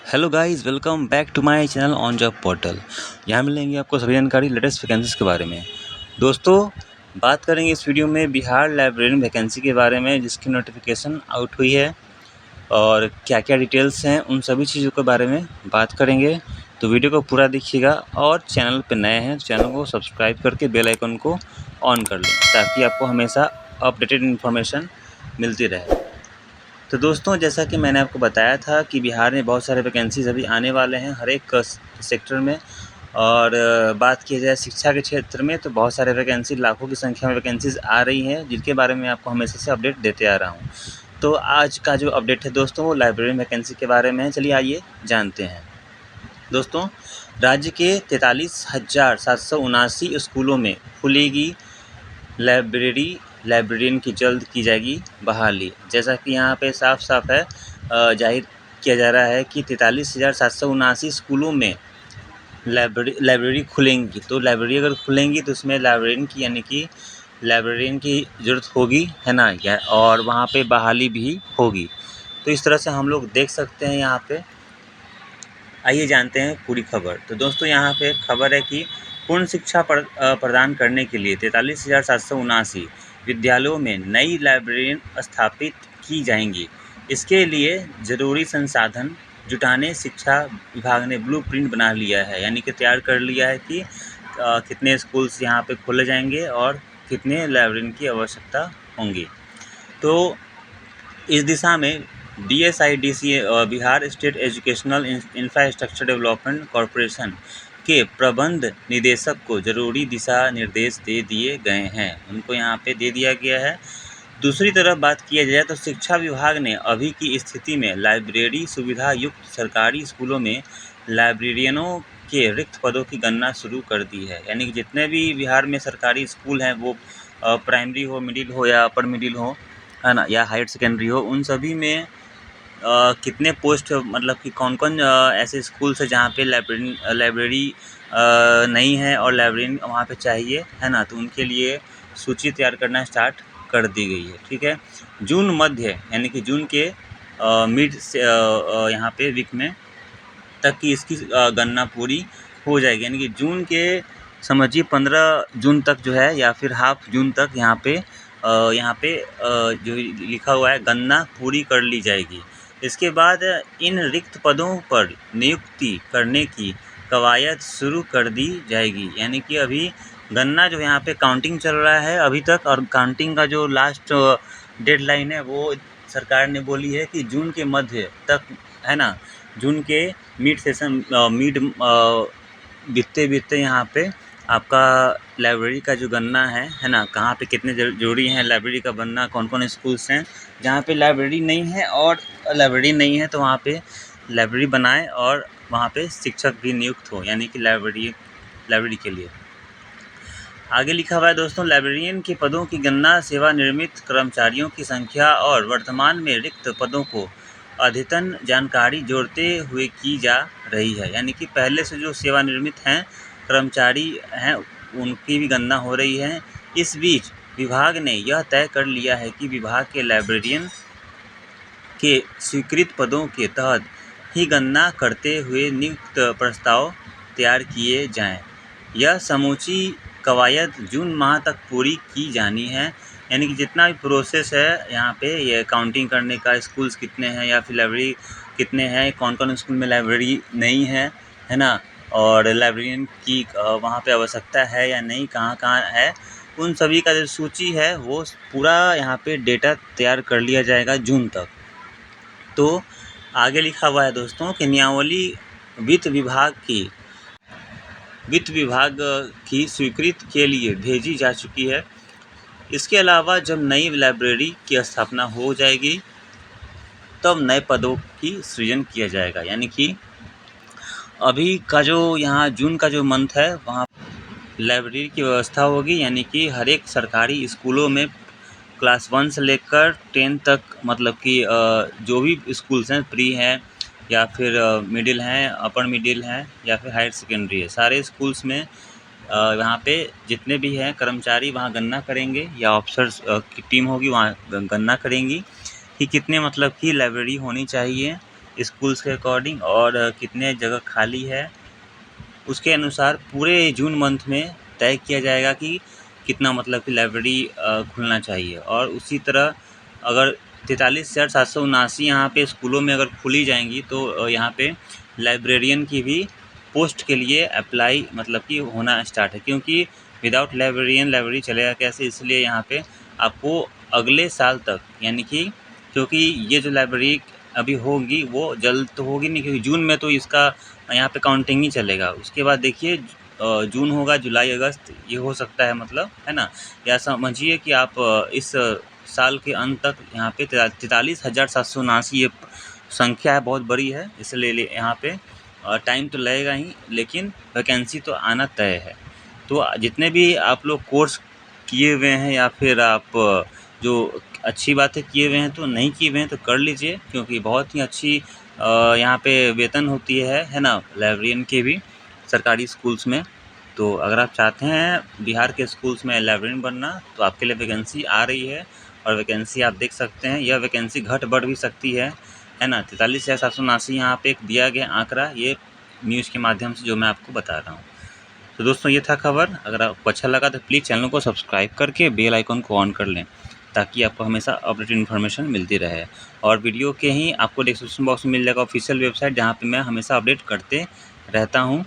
Hello guys, welcome back to my channel on job portal. यहाँ मिलेंगे आपको सभी जानकारी लेटेस्ट वैकेंसीज़ के बारे में। दोस्तों, बात करेंगे इस वीडियो में बिहार लाइब्रेरियन वैकेंसी के बारे में, जिसकी नोटिफिकेशन आउट हुई है और क्या क्या डिटेल्स हैं, उन सभी चीज़ों के बारे में बात करेंगे। तो वीडियो को पूरा देखिएगा और चैनल पर नए हैं तो चैनल को सब्सक्राइब करके बेल आइकन को ऑन कर लें, ताकि आपको हमेशा अपडेटेड इन्फॉर्मेशन मिलती रहे। तो दोस्तों, जैसा कि मैंने आपको बताया था कि बिहार में बहुत सारे वैकेंसीज़ अभी आने वाले हैं हर एक सेक्टर में। और बात की जाए शिक्षा के क्षेत्र में, तो बहुत सारे वैकेंसी, लाखों की संख्या में वैकेंसीज़ आ रही हैं, जिनके बारे में आपको हमेशा से अपडेट देते आ रहा हूँ। तो आज का जो अपडेट है दोस्तों, वो लाइब्रेरी वैकेंसी के बारे में है। चलिए आइए जानते हैं। दोस्तों, राज्य के 43,779 स्कूलों में खुलेगी लाइब्रेरियन की जल्द की जाएगी बहाली। जैसा कि यहाँ पे साफ साफ है, जाहिर किया जा रहा है कि 43,779 स्कूलों में लाइब्रेरी खुलेंगी। तो लाइब्रेरी अगर खुलेंगी तो उसमें लाइब्रेरियन की ज़रूरत होगी, है ना, और वहाँ पे बहाली भी होगी। तो इस तरह से हम लोग देख सकते हैं यहाँ पे। आइए जानते हैं पूरी खबर। तो दोस्तों, यहाँ पे खबर है कि पूर्ण शिक्षा प्रदान करने के लिए 43,779 विद्यालयों में नई लाइब्रेरियन स्थापित की जाएंगी। इसके लिए ज़रूरी संसाधन जुटाने शिक्षा विभाग ने ब्लूप्रिंट बना लिया है, यानी कि तैयार कर लिया है कि कितने स्कूल्स यहाँ पे खोले जाएंगे और कितने लाइब्रेरियन की आवश्यकता होंगी। तो इस दिशा में DSIDC Bihar state educational infrastructure development corporation के प्रबंध निदेशक को जरूरी दिशा निर्देश दे दिए गए हैं। उनको यहाँ पे दे दिया गया है। दूसरी तरफ बात किया जाए तो शिक्षा विभाग ने अभी की स्थिति में लाइब्रेरी सुविधा युक्त सरकारी स्कूलों में लाइब्रेरियनों के रिक्त पदों की गणना शुरू कर दी है। यानी कि जितने भी बिहार में सरकारी स्कूल हैं, वो प्राइमरी हो, मिडिल हो या अपर मिडिल हो, है ना, या हायर सेकेंडरी हो, उन सभी में कितने पोस्ट, मतलब कि कौन कौन ऐसे स्कूल्स हैं जहाँ पे लाइब्रेरी नहीं है और लाइब्रेरी वहाँ पे चाहिए, है ना, तो उनके लिए सूची तैयार करना स्टार्ट कर दी गई है। ठीक है, जून मध्य, यानी कि जून के मिड से यहाँ पे वीक में तक की इसकी गणना पूरी हो जाएगी। यानी कि जून के, समझिए 15 जून तक जो है, या फिर हाफ जून तक यहाँ पे जो लिखा हुआ है, गणना पूरी कर ली जाएगी। इसके बाद इन रिक्त पदों पर नियुक्ति करने की कवायद शुरू कर दी जाएगी। यानी कि अभी गणना जो यहाँ पे काउंटिंग चल रहा है अभी तक, और काउंटिंग का जो लास्ट डेडलाइन है वो सरकार ने बोली है कि जून के मध्य तक, है ना, जून के मिड बीतते यहाँ पे आपका लाइब्रेरी का जो गणना है ना, कहाँ पे कितने जरूरी हैं लाइब्रेरी का बनना, कौन कौन स्कूल्स हैं जहाँ पे लाइब्रेरी नहीं है, और लाइब्रेरी नहीं है तो वहाँ पे लाइब्रेरी बनाए और वहाँ पे शिक्षक भी नियुक्त हो, यानी कि लाइब्रेरी के लिए। आगे लिखा हुआ है दोस्तों, लाइब्रेरियन के पदों की गणना सेवानिवृत्त कर्मचारियों की संख्या और वर्तमान में रिक्त पदों को अद्यतन जानकारी जोड़ते हुए की जा रही है। यानी कि पहले से जो सेवानिवृत्त हैं कर्मचारी हैं, उनकी भी गणना हो रही है। इस बीच विभाग ने यह तय कर लिया है कि विभाग के लाइब्रेरियन के स्वीकृत पदों के तहत ही गणना करते हुए नियुक्त प्रस्ताव तैयार किए जाएं। यह समूची कवायद जून माह तक पूरी की जानी है। यानी कि जितना भी प्रोसेस है यहाँ पे, ये काउंटिंग करने का, स्कूल्स कितने हैं या फिर लाइब्रेरी कितने हैं, कौन कौन स्कूल में लाइब्रेरी नहीं है ना, और लाइब्रेरियन की वहाँ पे आवश्यकता है या नहीं, कहाँ कहाँ है, उन सभी का जो सूची है वो पूरा यहाँ पे डेटा तैयार कर लिया जाएगा जून तक। तो आगे लिखा हुआ है दोस्तों कि नियमावली वित्त विभाग की स्वीकृति के लिए भेजी जा चुकी है। इसके अलावा जब नई लाइब्रेरी की स्थापना हो जाएगी तब नए पदों की सृजन किया जाएगा। यानी कि अभी का जो यहाँ जून का जो मंथ है, वहाँ लाइब्रेरी की व्यवस्था होगी। यानी कि हर एक सरकारी स्कूलों में क्लास 1 से लेकर 10 तक, मतलब कि जो भी स्कूल्स हैं, प्री हैं या फिर मिडिल हैं, अपर मिडिल हैं या फिर हायर सेकेंडरी है, सारे स्कूल्स में यहाँ पे जितने भी हैं कर्मचारी वहाँ गणना करेंगे, या ऑफिसर्स की टीम होगी वहाँ गणना करेंगी कि कितने, मतलब कि लाइब्रेरी होनी चाहिए स्कूल्स के अकॉर्डिंग और कितने जगह खाली है उसके अनुसार पूरे जून मंथ में तय किया जाएगा कि कितना मतलब कि लाइब्रेरी खुलना चाहिए। और उसी तरह अगर 43,779 यहाँ पे स्कूलों में अगर खुली जाएंगी तो यहाँ पे लाइब्रेरियन की भी पोस्ट के लिए अप्लाई मतलब कि होना स्टार्ट है, क्योंकि विदाउट लाइब्रेरियन लाइब्रेरी चलेगा कैसे। इसलिए यहाँ पे आपको अगले साल तक यानी कि, क्योंकि ये जो लाइब्रेरी अभी होगी वो जल्द तो होगी नहीं, क्योंकि जून में तो इसका यहाँ पे काउंटिंग ही चलेगा। उसके बाद देखिए जून होगा, जुलाई, अगस्त ये हो सकता है, मतलब है ना। या समझिए कि आप इस साल के अंत तक यहाँ पे 43,779 ये संख्या है, बहुत बड़ी है, इसलिए यहाँ पे टाइम तो लगेगा ही, लेकिन वैकेंसी तो आना तय है। तो जितने भी आप लोग कोर्स किए हुए हैं या फिर आप जो अच्छी बातें किए हुए हैं तो नहीं किए हुए हैं तो कर लीजिए, क्योंकि बहुत ही अच्छी यहाँ पे वेतन होती है ना, लाइब्रेरियन के भी सरकारी स्कूल्स में। तो अगर आप चाहते हैं बिहार के स्कूल्स में लाइब्रेरियन बनना तो आपके लिए वैकेंसी आ रही है। और वैकेंसी आप देख सकते हैं, यह वैकेंसी घट बढ़ भी सकती है ना। 43,779 यहाँ पे एक दिया गया आंकड़ा, ये न्यूज़ के माध्यम से जो मैं आपको बता रहा हूँ। तो दोस्तों ये था खबर। अगर आपको अच्छा लगा तो प्लीज़ चैनल को सब्सक्राइब करके बेल आइकन को ऑन कर लें, ताकि आपको हमेशा अपडेटेड इन्फॉर्मेशन मिलती रहे। और वीडियो के ही आपको डिस्क्रिप्शन बॉक्स में मिल जाएगा ऑफिशियल वेबसाइट, जहाँ पे मैं हमेशा अपडेट करते रहता हूँ।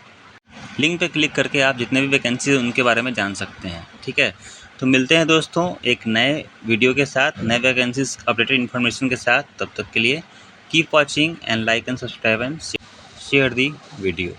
लिंक पे क्लिक करके आप जितने भी वैकेंसी उनके बारे में जान सकते हैं। ठीक है, तो मिलते हैं दोस्तों एक नए वीडियो के साथ, नए वैकेंसीज अपडेटेड इन्फॉर्मेशन के साथ। तब तक के लिए keep watching and like and subscribe and share the video.